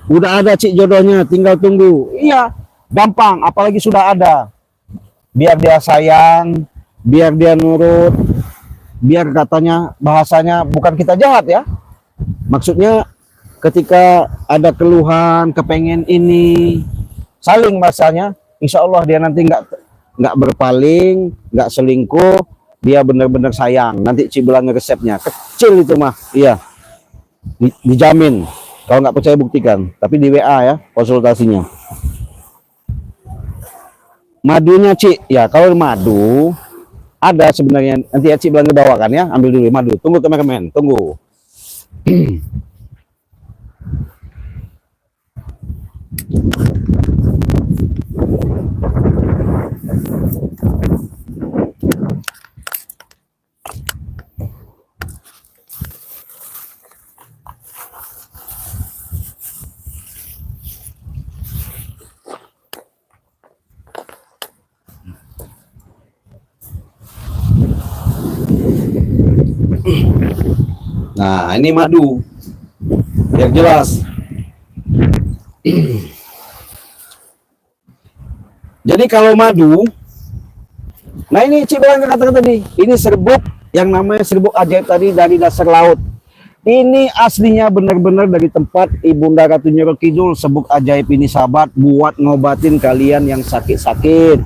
Speaker 1: Udah ada Cik jodohnya, tinggal tunggu. Iya, gampang, apalagi sudah ada. Biar dia sayang, biar dia nurut, biar katanya bahasanya bukan kita jahat ya. Maksudnya ketika ada keluhan, kepengen ini, saling bahasanya, insya Allah dia nanti nggak berpaling, nggak selingkuh, dia benar-benar sayang. Nanti Cik Blange resepnya, kecil itu mah, iya, dijamin. Kalau nggak percaya buktikan, tapi di WA ya konsultasinya. Madunya Cik, ya kalau madu ada sebenarnya, nanti ya Cik Blange bawakan ya, ambil dulu madu. Tunggu teman-teman, tunggu. Nah, ini madu. Biar jelas. Jadi kalau madu Nah ini Cik Blang katakan tadi, ini serbuk yang namanya serbuk ajaib tadi dari dasar laut. Ini aslinya benar-benar dari tempat Ibunda Ratu Nyiro Kidul. Serbuk ajaib ini sahabat buat ngobatin kalian yang sakit-sakit,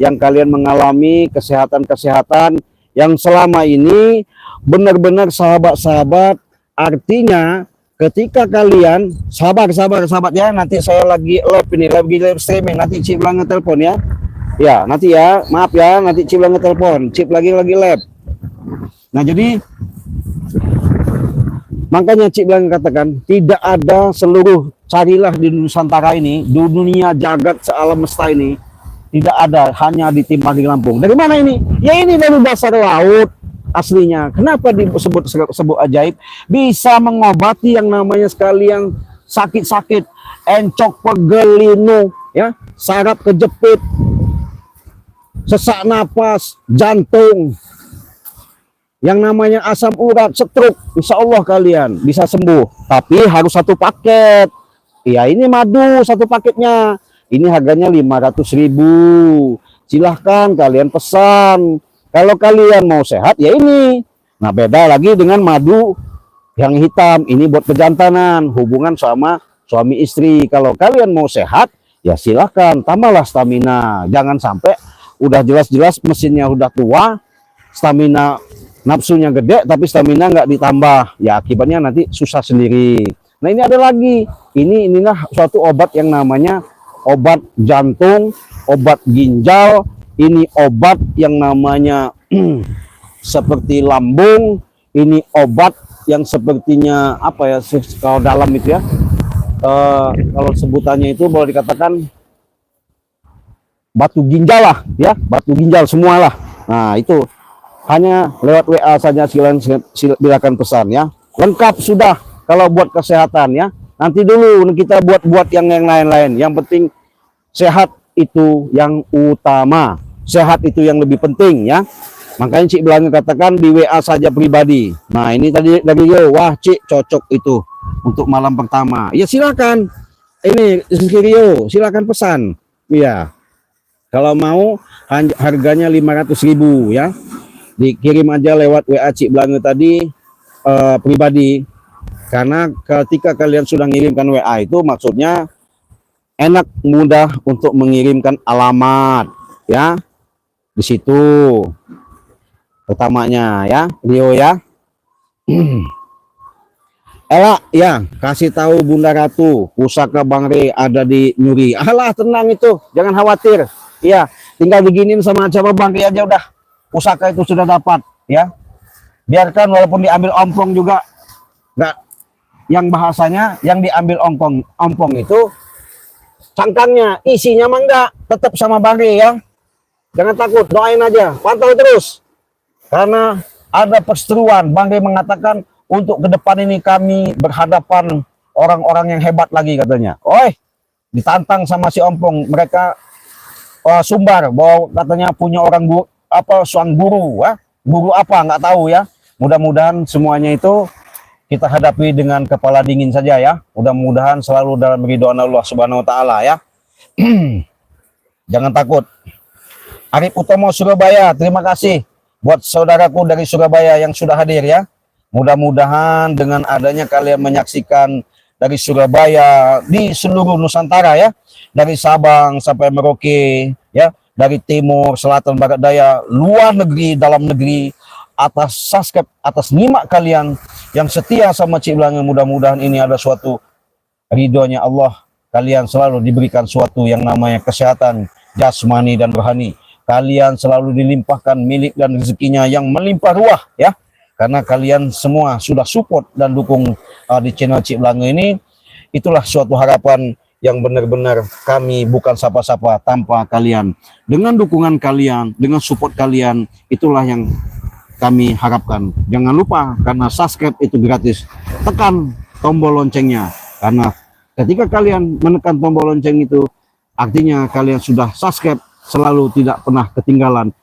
Speaker 1: yang kalian mengalami kesehatan-kesehatan yang selama ini benar-benar sahabat-sahabat. Artinya ketika kalian sabar ya, nanti saya lagi live streaming, nanti Cik Blang ngetelepon ya. Ya, nanti ya, maaf ya, nanti Cip lagi telepon, Cip lagi lab. Nah, jadi makanya Cip bilang katakan tidak ada seluruh, carilah di Nusantara ini, di dunia jagat sealam semesta ini tidak ada, hanya ditimbang di Lampung. Dari mana ini? Ya ini dari dasar laut aslinya. Kenapa disebut sebut ajaib? Bisa mengobati yang namanya sekalian sakit-sakit, encok pegelinu, ya, saraf kejepit, sesak napas, jantung, yang namanya asam urat, stroke, insya Allah kalian bisa sembuh. Tapi harus satu paket. Ya ini madu satu paketnya. Ini harganya 500.000. Silahkan kalian pesan. Kalau kalian mau sehat ya ini. Nah beda lagi dengan madu yang hitam. Ini buat kejantanan, hubungan sama suami istri. Kalau kalian mau sehat ya silahkan tambahlah stamina. Jangan sampai udah jelas-jelas mesinnya udah tua, stamina nafsunya gede, tapi stamina nggak ditambah. Ya akibatnya nanti susah sendiri. Nah ini ada lagi. Inilah suatu obat yang namanya obat jantung, obat ginjal. Ini obat yang namanya seperti lambung. Ini obat yang sepertinya apa ya, kalau dalam itu ya, kalau sebutannya itu boleh dikatakan batu ginjal lah ya, batu ginjal semualah. Nah itu hanya lewat WA saja, silakan pesan ya, lengkap sudah. Kalau buat kesehatan ya, nanti dulu kita buat yang lain-lain. Yang penting sehat itu yang utama, sehat itu yang lebih penting ya. Makanya Cik Belang katakan di WA saja pribadi. Nah ini tadi dari Rio, wah Cik cocok itu untuk malam pertama. Ya silakan, ini Rio silakan pesan. Iya. Kalau mau harganya 500.000 ya. Dikirim aja lewat WA Cik Belang tadi pribadi. Karena ketika kalian sudah mengirimkan WA itu maksudnya enak, mudah untuk mengirimkan alamat ya. Di situ pertamanya ya, Rio ya. Ella ya, kasih tahu Bunda Ratu pusaka Bang Rey ada di Nyuri. Alah tenang itu, jangan khawatir. Iya, tinggal diginin sama Bang Rey aja udah. Pusaka itu sudah dapat ya. Biarkan walaupun diambil ompong juga enggak, yang bahasanya yang diambil ompong itu cangkangnya, isinya mah enggak, tetap sama Bang Rey ya. Jangan takut, doain aja, pantau terus. Karena ada perseteruan, Bang Rey mengatakan untuk ke depan ini kami berhadapan orang-orang yang hebat lagi katanya. Ditantang sama si ompong, mereka sumbar bahwa katanya punya orang suang guru ya, guru apa nggak tahu ya. Mudah-mudahan semuanya itu kita hadapi dengan kepala dingin saja ya. Mudah-mudahan selalu dalam ridhoan Allah Subhanahu wa taala ya. Jangan takut. Arif Utomo Surabaya, terima kasih buat saudaraku dari Surabaya yang sudah hadir ya. Mudah-mudahan dengan adanya kalian menyaksikan dari Surabaya di seluruh Nusantara ya, dari Sabang sampai Merauke ya, dari timur, selatan, barat, daya, luar negeri, dalam negeri, atas subscribe, atas nyimak kalian yang setia sama Cik Belang. Mudah-mudahan ini ada suatu ridhonya Allah, kalian selalu diberikan suatu yang namanya kesehatan jasmani dan rohani. Kalian selalu dilimpahkan milik dan rezekinya yang melimpah ruah ya. Karena kalian semua sudah support dan dukung di channel Cik Belang ini. Itulah suatu harapan yang benar-benar kami bukan siapa-siapa tanpa kalian. Dengan dukungan kalian, dengan support kalian, itulah yang kami harapkan. Jangan lupa, karena subscribe itu gratis, tekan tombol loncengnya. Karena ketika kalian menekan tombol lonceng itu, artinya kalian sudah subscribe, selalu tidak pernah ketinggalan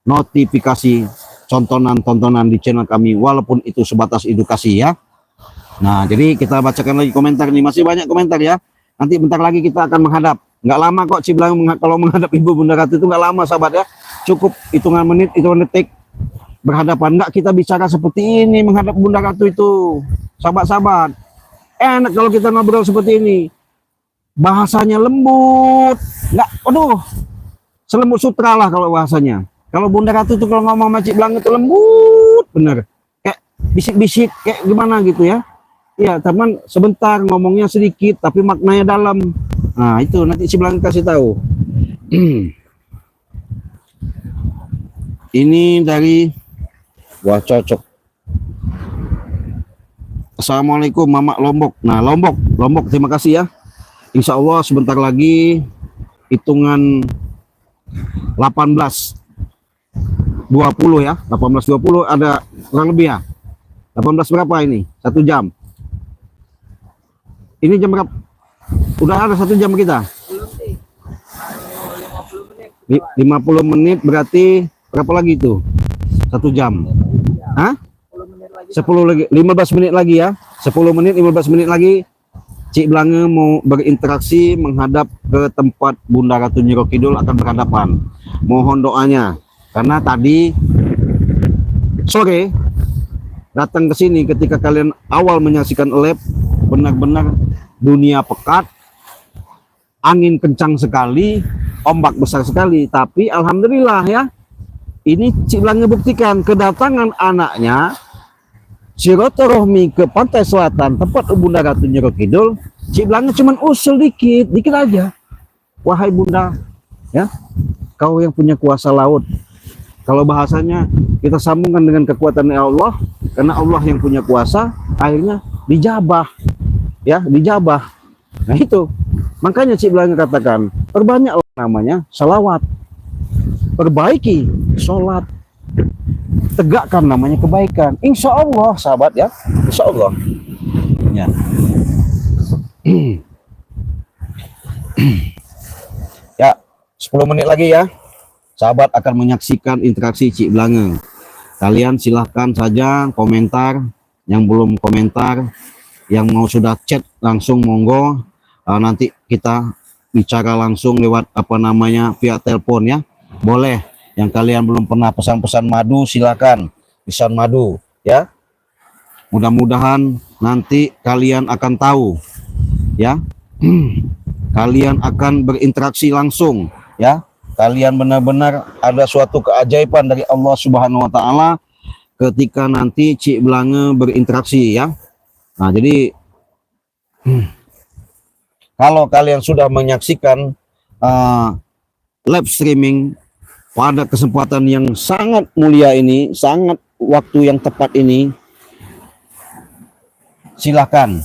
Speaker 1: notifikasi tontonan di channel kami, walaupun itu sebatas edukasi ya. Nah jadi kita bacakan lagi komentar nih, masih banyak komentar ya. Nanti bentar lagi kita akan menghadap, nggak lama kok Cik Belang kalau menghadap Ibu Bunda Ratu itu nggak lama sahabat ya. cukup hitungan menit, hitungan detik berhadapan. Enggak kita bicara seperti ini menghadap Bunda Ratu itu, sahabat-sahabat. Enak kalau kita ngobrol seperti ini, bahasanya lembut, enggak, aduh, selembut sutra lah kalau bahasanya. Kalau Bunda Ratu itu kalau ngomong sama Cik Blange itu lembut bener, kayak bisik-bisik, kayak gimana gitu ya. Ya teman, sebentar ngomongnya sedikit tapi maknanya dalam. Nah itu nanti Cik Blange kasih tahu. Ini dari, wah cocok. Assalamualaikum Mama Lombok. Nah Lombok terima kasih ya. Insya Allah sebentar lagi hitungan 18.20 ya, 18.20 ada kurang lebih ya. 18 berapa ini? 1 jam. Ini jam berapa? Udah ada 1 jam kita. 50 menit berarti berapa lagi itu? 1 jam. Hah? 10 lagi, 15 menit lagi ya. 10 menit, 15 menit lagi. Cik Blange mau berinteraksi menghadap ke tempat Bunda Ratu Nyi Roro Kidul akan berhadapan. Mohon doanya, karena tadi sore datang ke sini ketika kalian awal menyaksikan live, benar-benar dunia pekat, angin kencang sekali, ombak besar sekali. Tapi alhamdulillah ya, ini Cik Blange buktikan kedatangan anaknya silaturahmi ke pantai selatan tempat Bunda Ratu Nyi Roro Kidul. Cik Blange cuman usul dikit aja. Wahai Bunda, ya, kau yang punya kuasa laut. Kalau bahasanya kita sambungkan dengan kekuatan Allah, karena Allah yang punya kuasa, akhirnya dijabah, ya, dijabah. Nah itu, makanya Cik Blange katakan, perbanyaklah namanya salawat, perbaiki sholat, tegakkan namanya kebaikan. Insya Allah sahabat ya, insya Allah ya. Ya 10 menit lagi ya, sahabat akan menyaksikan interaksi Cik Blange. Kalian silahkan saja komentar, yang belum komentar, yang mau sudah chat langsung monggo. Nanti kita bicara langsung lewat apa namanya via telepon ya, boleh. Yang kalian belum pernah pesan-pesan madu, silakan pesan madu ya. Mudah-mudahan nanti kalian akan tahu ya. Kalian akan berinteraksi langsung ya. Kalian benar-benar ada suatu keajaiban dari Allah Subhanahu wa taala ketika nanti Cik Blange berinteraksi ya. Nah, jadi kalau kalian sudah menyaksikan live streaming pada kesempatan yang sangat mulia ini, sangat waktu yang tepat ini, silakan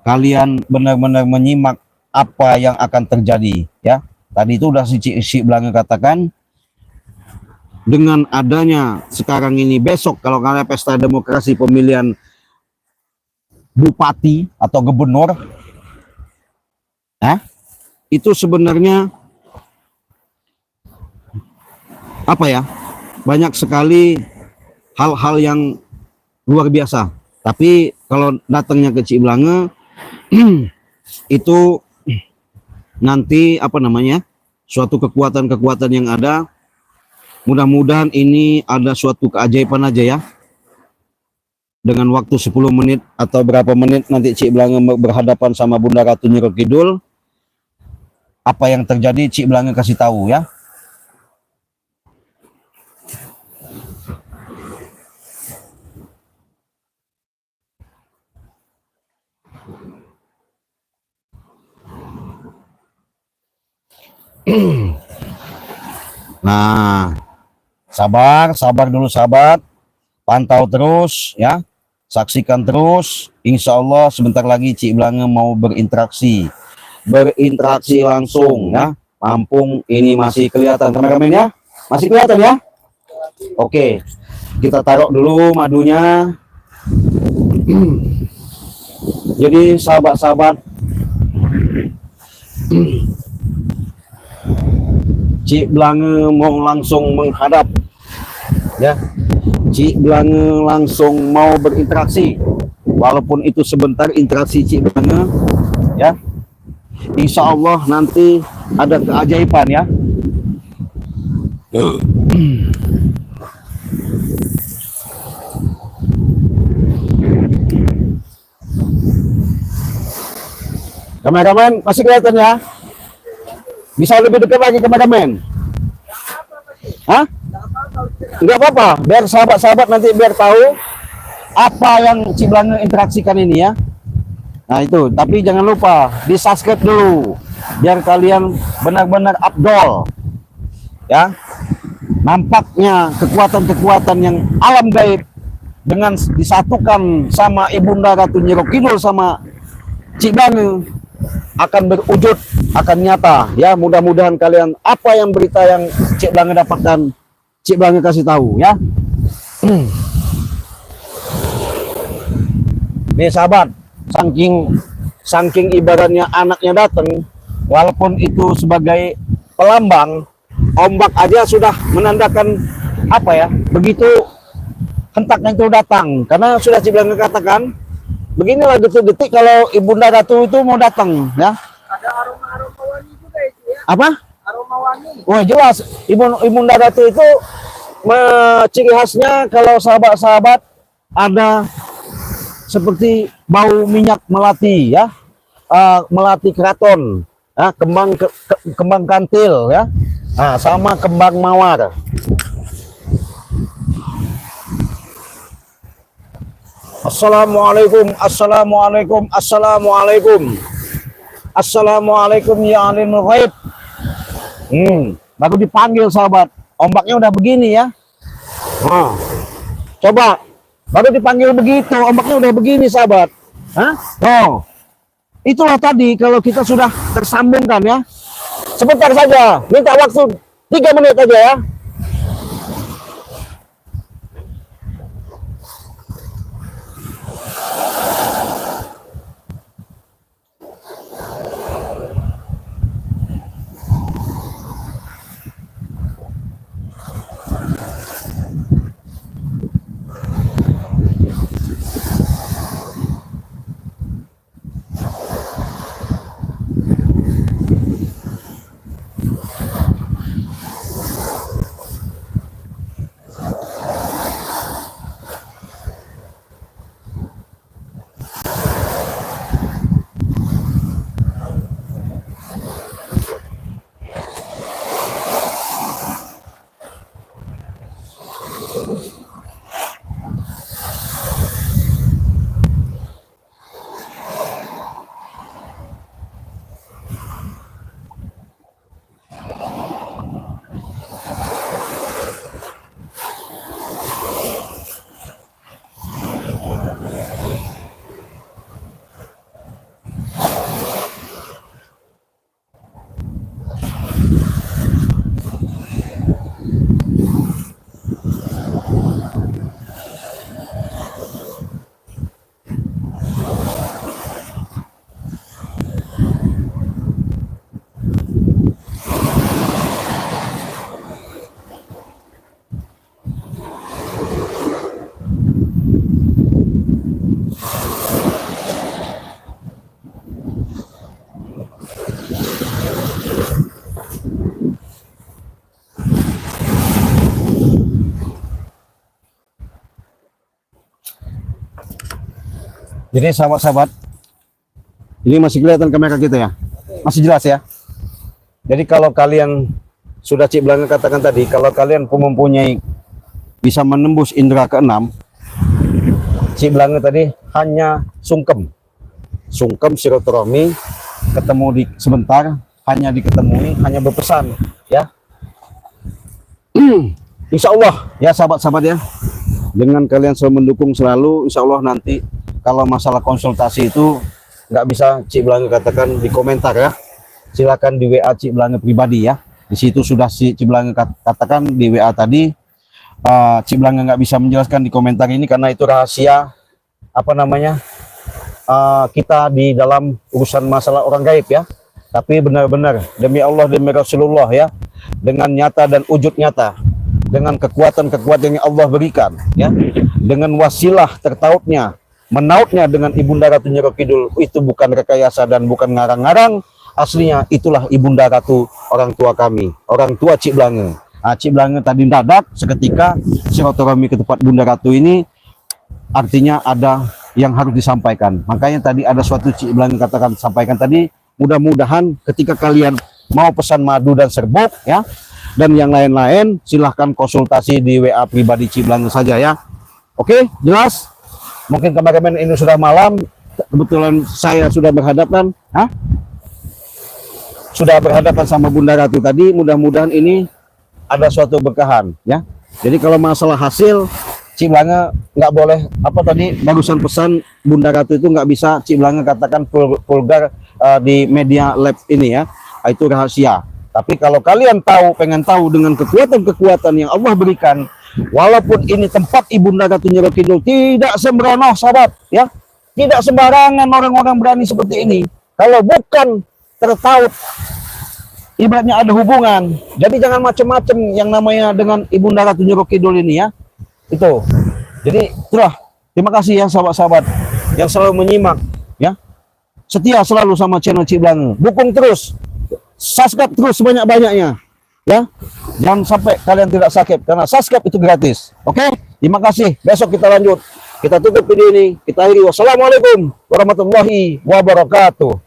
Speaker 1: kalian benar-benar menyimak apa yang akan terjadi ya. Tadi itu udah si Cik Blange katakan, dengan adanya sekarang ini, besok kalau kalian pesta demokrasi pemilihan bupati atau gubernur, itu sebenarnya apa ya, banyak sekali hal-hal yang luar biasa. Tapi kalau datangnya ke Cik Blange itu nanti apa namanya, suatu kekuatan-kekuatan yang ada. Mudah-mudahan ini ada suatu keajaiban aja ya. Dengan waktu 10 menit atau berapa menit nanti Cik Blange berhadapan sama Bunda Ratu Nyi Roro Kidul, apa yang terjadi Cik Blange kasih tahu ya. Nah, sabar dulu sahabat, pantau terus ya, saksikan terus. Insya Allah sebentar lagi Cik Blange mau berinteraksi langsung ya. Lampung ini masih kelihatan kameramen ya, masih kelihatan ya. Oke, kita taruh dulu madunya. Jadi sahabat-sahabat, Cik Blange mau langsung menghadap ya. Cik Blange langsung mau berinteraksi, walaupun itu sebentar interaksi Cik Blange ya. Insya Allah nanti ada keajaiban ya. Kameramen masih kelihatan ya? Bisa lebih dekat lagi kameramen? Hah? Enggak apa-apa, biar sahabat-sahabat nanti biar tahu apa yang Cik Blange interaksikan ini ya. Nah itu, tapi jangan lupa di subscribe dulu biar kalian benar-benar abdol ya. Nampaknya kekuatan-kekuatan yang alam gaib dengan disatukan sama Ibunda Ratu Nyi Roro Kidul sama Cik Blange akan berwujud, akan nyata ya. Mudah-mudahan kalian apa yang berita yang Cik Blange dapatkan, Cik Blange kasih tahu ya. Nih sahabat, saking ibaratnya anaknya datang, walaupun itu sebagai pelambang, ombak aja sudah menandakan apa ya, begitu hentaknya itu datang. Karena sudah Cik Blange katakan, beginilah detik-detik kalau Ibunda Ratu itu mau datang ya.
Speaker 2: Ada aroma-aroma wangi juga itu ya.
Speaker 1: Apa?
Speaker 2: Aroma wangi.
Speaker 1: Wah jelas, Ibunda Ratu itu ciri khasnya kalau sahabat-sahabat ada seperti bau minyak melati ya, melati keraton, ya, kembang kantil ya, nah, sama kembang mawar. Assalamualaikum, assalamualaikum, assalamualaikum, assalamualaikum ya alimul ghaib. Baru dipanggil sahabat, ombaknya udah begini ya. Nah, coba baru dipanggil begitu, ombaknya udah begini sahabat. Hah? Oh, itulah tadi kalau kita sudah tersambungkan ya. Sebentar saja, minta waktu 3 menit aja ya. Jadi sahabat-sahabat, ini masih kelihatan kamera kita ya? Masih jelas ya? Jadi kalau kalian, sudah Cik Blange katakan tadi, kalau kalian mempunyai, bisa menembus indera keenam, Cik Blange tadi hanya sungkem silaturahmi, ketemu di sebentar, hanya diketemui, hanya berpesan ya. Insya Allah ya sahabat-sahabat ya, dengan kalian selalu mendukung selalu, insya Allah nanti kalau masalah konsultasi itu nggak bisa Cik Blange katakan di komentar ya, silakan di WA Cik Blange pribadi ya. Di situ sudah Cik Blange katakan di WA tadi, Cik Blange nggak bisa menjelaskan di komentar ini karena itu rahasia apa namanya, kita di dalam urusan masalah orang gaib ya. Tapi benar-benar demi Allah demi Rasulullah ya, dengan nyata dan wujud nyata, dengan kekuatan-kekuatan yang Allah berikan ya, dengan wasilah tertautnya menautnya dengan Ibunda Ratu Nyi Roro Kidul, itu bukan rekayasa dan bukan ngarang-ngarang, aslinya itulah Ibunda Ratu, orang tua kami, orang tua Cik Blange. Cik Blange tadi dadak seketika silaturahmi ke tempat Bunda Ratu ini artinya ada yang harus disampaikan. Makanya tadi ada suatu Cik Blange katakan sampaikan tadi, mudah-mudahan ketika kalian mau pesan madu dan serbuk ya dan yang lain-lain silahkan konsultasi di WA pribadi Cik Blange saja ya. Oke, jelas? Mungkin kemarin ini sudah malam, kebetulan saya sudah berhadapan, sudah berhadapan sama Bunda Ratu tadi. Mudah-mudahan ini ada suatu berkahan ya. Jadi kalau masalah hasil, Cik Blange nggak boleh apa tadi barusan pesan Bunda Ratu itu nggak bisa Cik Blange katakan vulgar di media lab ini ya. Itu rahasia. Tapi kalau kalian pengen tahu dengan kekuatan-kekuatan yang Allah berikan, walaupun ini tempat Ibunda Ratu Nyiro Kidul, tidak sembrono sahabat ya. Tidak sembarangan orang-orang berani seperti ini. Kalau bukan tertaut, ibaratnya ada hubungan. Jadi jangan macam-macam yang namanya dengan Ibunda Ratu Nyiro Kidul ini ya. Itu. Jadi itulah. Terima kasih ya sahabat-sahabat yang selalu menyimak ya. Setia selalu sama channel Cik Blange. Dukung terus. Subscribe terus sebanyak-banyaknya. Ya. Jangan sampai kalian tidak subscribe karena subscribe itu gratis. Oke? Terima kasih. Besok kita lanjut. Kita tutup video ini. Kita akhiri. Wassalamualaikum warahmatullahi wabarakatuh.